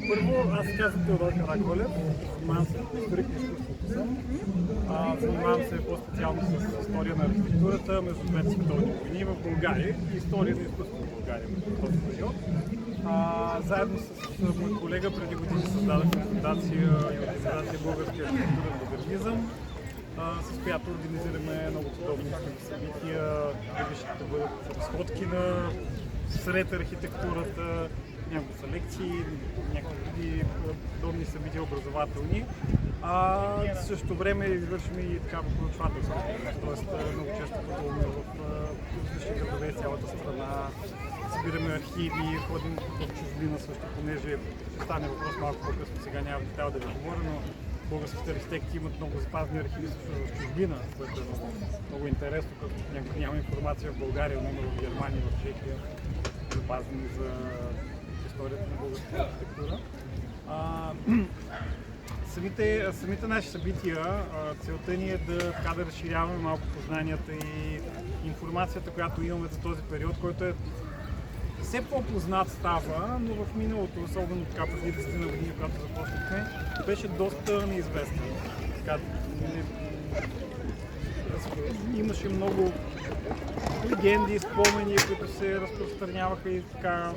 Първо, аз се казвам Теодор Караколев, занимавам се с историк на изкуството съм. Занимавам се по-специално с история на архитектурата между двете световни войни в България и история на изкуството в България в този период. Заедно с мой колега преди години създадохме фундация и организация Български архитектурен модернизъм, с която организираме много подобни събития, където ще бъдат разходки на сред архитектурата, някакви са лекции, някакви други подобни събития образователни. В същото време извършваме и такава проучвателска дейност, т.е. много често пътуваме в различни градове из цялата страна, събираме архиви, ходим в чужбина също, понеже ще стане въпрос малко по-късно, сега няма детайл да ви говоря, но българските архитекти имат много запазни архиви в чужбина, което е много интересно, като няма информация в България, но има в Германия, в Чехия, запазени за историята на българската архитектура. Самите наши събития, целта ни е да разширяваме малко познанията и информацията, която имаме за този период, който е все по-познат става, но в миналото, особено така преди 10 години, когато започнахме, беше доста неизвестен. Имаше много легенди, спомени, които се разпространяваха и така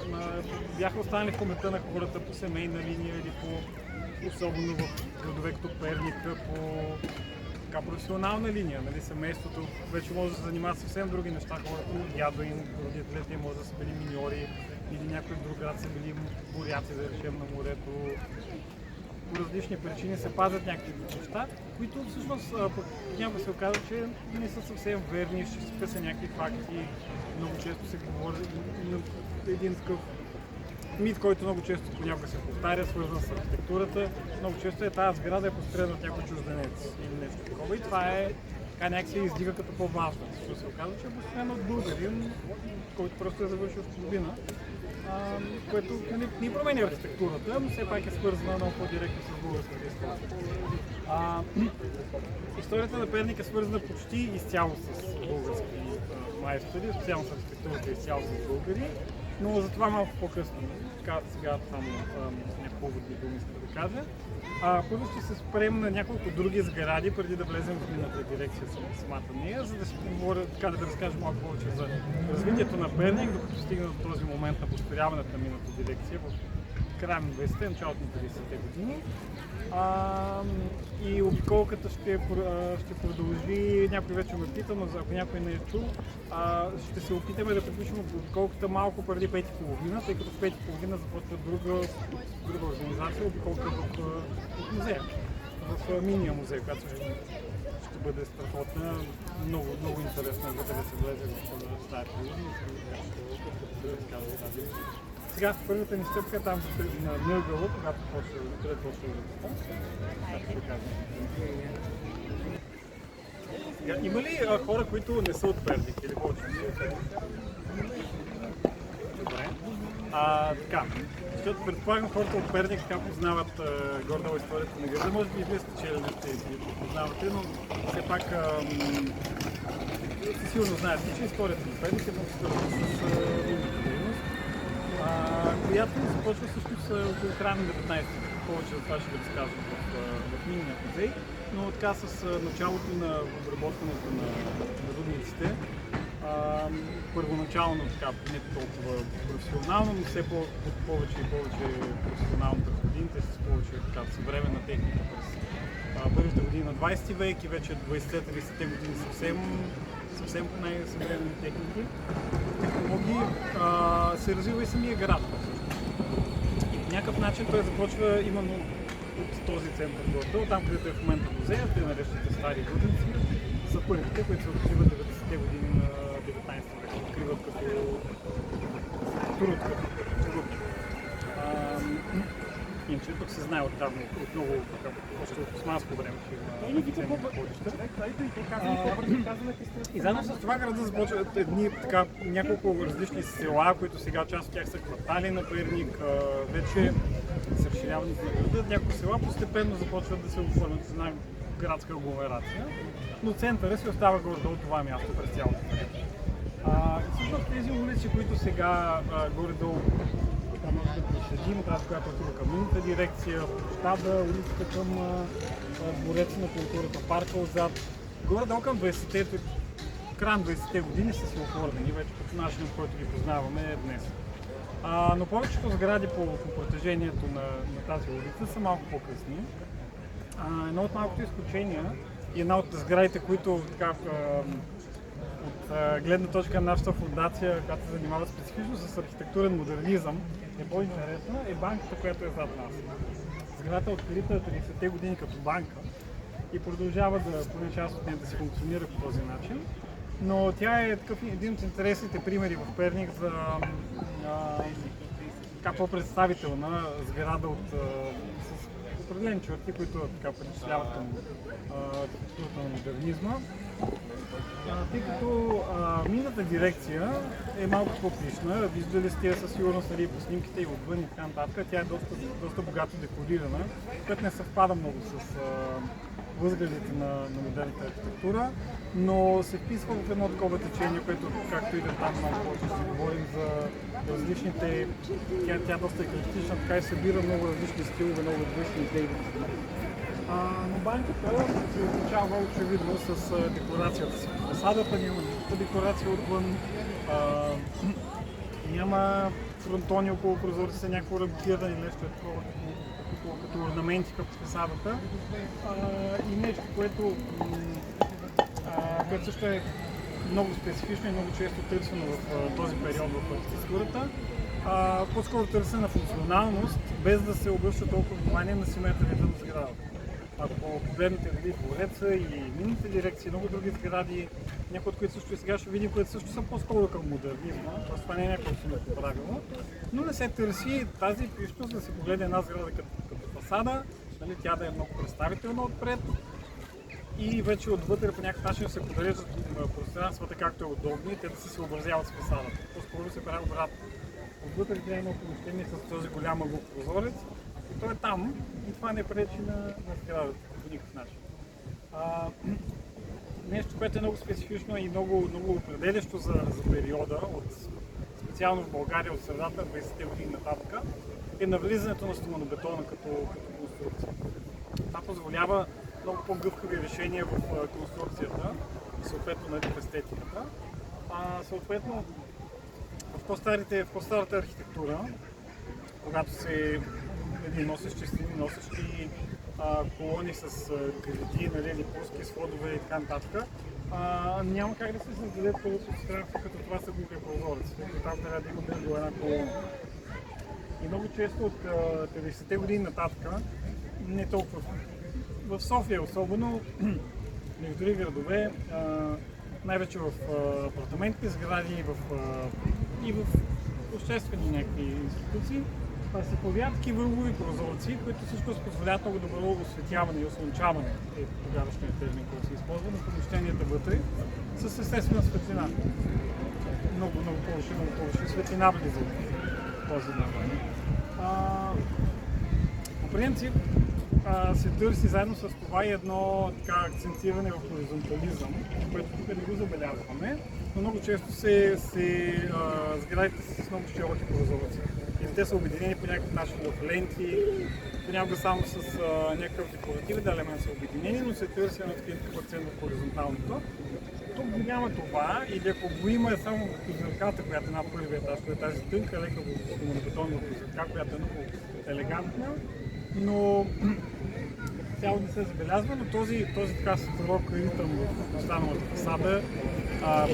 бяха останали в паметта на хората по семейна линия или особено в градове като Перник, по професионална линия. Нали, семейството вече може да се занимава съвсем други неща, хората, дядо им, родителите може да са били миньори или някой друг град са били моряци, да речем, на морето. По различни причини се пазят някакви неща, които всъщност някога се оказва, че не са съвсем верни, ще са някакви факти. Много често се говори един такъв мит, който много често понякога се повтаря, свързан с архитектурата. Много често тази сграда е построена от някой чужденец или нещо такова и това е така някак се издига като по-важно. Защото се оказва, че е построена от българин, който просто е завършил в чужбина, което не променя архитектурата, но все пак е свързана много по-директно с българската история. Историята на Перник е свързана почти изцяло с български майстори, специално с архитектурата изцяло с българи. Но за това малко по-късно. Така, сега само няколко водни думи иска да кажа. Първо ще се спрем на няколко други сгради, преди да влезем в мината дирекция с самата нея, за да си поговоря, така да разкажа малко повече за развитието на Перник, докато стигна до този момент на построяването на мината дирекция в края на 20-те, началото на 30-те години. И обиколката ще продължи, някой вече ме пита, но ако някой не е чул, ще се опитаме да приключим обиколката малко преди 5:30, тъй като в 5:30 започва друга организация, обиколка в музея, в миния музей, която ще бъде страхотна, много интересно да се влезе в тази приложение. Сега първата ни стъпка там на Нъргало, когато почва да има ли хора, които не са от Перник или повече не са от Перник? Добре. Така, защото предполагам хората от Перник така познават горе-долу историята на града. Може би и вие сте чели нещо и познавате, но все пак сигурно знаете, че историята на Перник е много свързана с войната дейност, която започва всъщност около края на 19 век. Повече от това ще ви разказвам в минния музей, но така с началото на обработването на рудниците, първоначално така не толкова професионално, но все повече и повече професионално тръходините с повече така съвременна техника през първите години на 20 век и вече 20-30-те години съвсем най-съвременни технологии, се развива и самия град. И по някакъв начин той започва именно от този център горе, там където е в момента музея, те наречените стари рудници, са първите, които се откриват 90-те години на 19 век, откриват като труд. Иначе тук се знае отдавна, от много, още от османско време, че има ценни находища. И заедно с това града започват едни така няколко различни села, които сега част от тях са квартали на Перник, вече са разширявани на града. Някои села постепенно започват да се оформят с една градска агломерация, но центъра си остава горе-долу това място през цялото време. Всъщност тези улици, които сега горе-долу има тази, която отива към минната дирекция, площада, улицата към двореца на културата, парка отзад. Горе-долу към 20-те, край 20-те години са си оформени, вече по начинът, в който ги познаваме днес. Но повечето сгради по протежението на тази улица са малко по-късни. Едно от малкото изключения и една от сградите, които така, от гледна точка на нашата фундация, която се занимава специфично с архитектурен модернизъм, е по-интересна, е банката, която е зад нас. Сградата е открита 30-те години като банка и продължава поне част от нея да си функционира по този начин. Но тя е такъв един от интересните примери в Перник за по-представителна сграда с определени черти, които причисляват към архитектурата на модернизма. Тъй като минната дирекция е малко по-пишна, виждали сте със сигурност по снимките и отвън и така нататък, тя е доста богато декорирана, което не съвпада много с възгледите на модерната архитектура, но се вписва в едно такова течение, което, както и да там малко ще си говорим за различните, тя доста еклектична, така и събира много различни стилове, много различни идеи. Но банката се отличава очевидно с декорацията си. Фасадата няма никаква декорация отвън, няма фронтони около прозорците, някакво рамкиране, нещо е такова като орнаменти към фасадата. И нещо, което също е много специфично и много често търсено в този период в архитектурата. По-скоро търсена функционалност, без да се обръща толкова внимание на симетрията на сградата. Ако погледнете двореца и минните дирекции, много други сгради, някои от които също и сега ще видим, които също са по-скоро към модернизма, т.е. това не е някакво абсолютно правило, но не се търси тази пищност да се погледне една сграда като фасада, нали, тя да е много представителна отпред и вече отвътре по някакъв начин се подреждат пространствата както е удобно и те да се съобразяват с фасадата. По-скоро се прави обратно. Отвътре тя има помещение с този голям ъгъл прозорец и той е там и това не пречи на сградата по никакъв начин. Нещо, което е много специфично и много определящо за периода, специално в България от средата на 20-те години нататък, е навлизането на стоманобетона като конструкция. Това позволява много по-гъвкави решения в конструкцията, съответно в естетиката. Съответно, в по-старата архитектура, когато се носещи стени, носещи колони с гради, нали, плоски сводове и така нататък, няма как да се създаде пространство като това са глухи прозорци, тъй като там трябва да има до една колона. И много често от 30-те години нататък, не толкова в София особено, но и в други градове, най-вече в апартаментни сгради и в обществени някакви институции, се появяват такива ъглови прозорци, които всичко позволяват много добро осветяване и ослънчаване, е тогавашния термин, който се използва на помещенията вътре, с естествена светлина. Много повече светлина влиза в този начин. По принцип се търси заедно с това и едно така акцентиране в хоризонтализъм, което тук не го забелязваме, но много често сградите с много широки прозорци. И те са обединени по някакъв начин в ленти, понякога само с някакъв декоративен елемент са обединени, но се търси на такъв акцент в хоризонталното. Тук го няма това, или ако го има е само в козирката, която е на първия етаж, тази тънка, лека стоманобетонна козирка, която е много елегантна, но цяло не се забелязва, но този така строг ритъм в останалата фасада,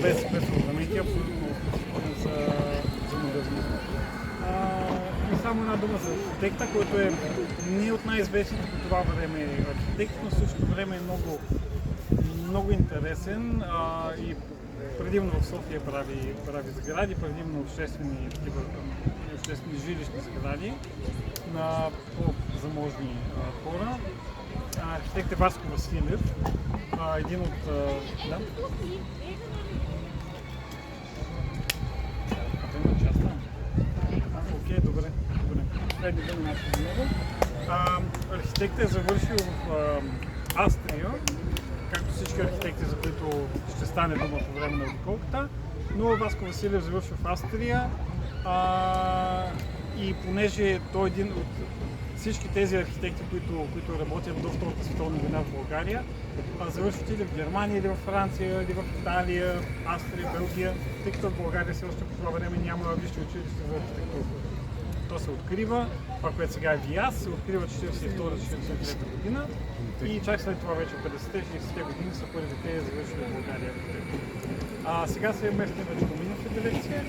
без орнаменти, абсолютно за модернизма. И само една дума за архитекта, който е не от най-известните по това време архитект, но в същото време е много интересен и предимно в София прави сгради, предимно обществени жилищни сгради на по-заможни хора. Архитект е Васко Василев, един от... Окей, добре. Следни думи за него. Архитектът е завършил в Австрия, както всички архитекти, за които ще стане дума по време на обиколката, но Васко Василев завършил в Австрия И понеже той е един от всички тези архитекти, които работят до Втората световна война в България, завършват или в Германия, или в Франция, или в Италия, Австрия, Белгия, тъй като в България все още по това време няма висше училище за архитектура. То се открива, това, което сега е ВИАС, се открива 1942-1943 година и чак след това вече 50-60 години са първите завършили в България архитектура. Сега се местим в Доминов дирекция,